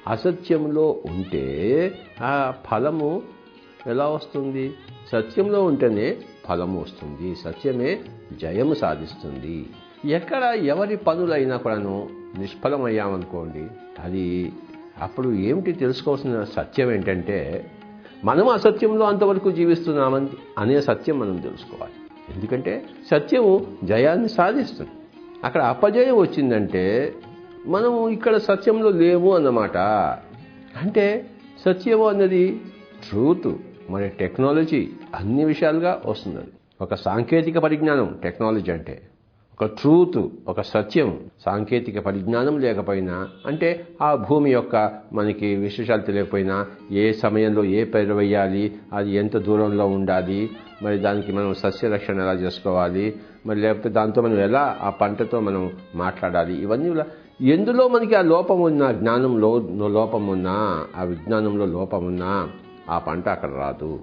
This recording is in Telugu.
అసత్యంలో ఉంటే ఆ ఫలము ఎలా వస్తుంది? సత్యంలో ఉంటేనే ఫలము వస్తుంది. సత్యమే జయము సాధిస్తుంది. ఎక్కడ ఎవరి పనులైనా కూడాను నిష్ఫలమయ్యామనుకోండి, అది అప్పుడు ఏమిటి తెలుసుకోవాల్సిన సత్యం ఏంటంటే, మనం అసత్యంలో అంతవరకు జీవిస్తున్నామని అనే సత్యం మనం తెలుసుకోవాలి. ఎందుకంటే సత్యము జయాన్ని సాధిస్తుంది. అక్కడ అపజయం వచ్చిందంటే మనము ఇక్కడ సత్యంలో లేము అన్నమాట. అంటే సత్యము అన్నది ట్రూత్, మన టెక్నాలజీ అన్ని విషయాలుగా వస్తుంది. ఒక సాంకేతిక పరిజ్ఞానం టెక్నాలజీ అంటే, ఒక ట్రూత్, ఒక సత్యం. సాంకేతిక పరిజ్ఞానం లేకపోయినా, అంటే ఆ భూమి యొక్క మనకి విశేషాలు తెలియకపోయినా, ఏ సమయంలో ఏ పైరు వేయాలి, అది ఎంత దూరంలో ఉండాలి, మరి దానికి మనం సస్యరక్షణ ఎలా చేసుకోవాలి, మరి లేకపోతే దాంతో మనం ఎలా ఆ పంటతో మనం మాట్లాడాలి, ఇవన్నీ ఎందులో మనకి ఆ లోపం ఉన్నా, జ్ఞానంలో లోపం ఉన్నా, ఆ విజ్ఞానంలో లోపం ఉన్నా ఆ పంట అక్కడ రాదు.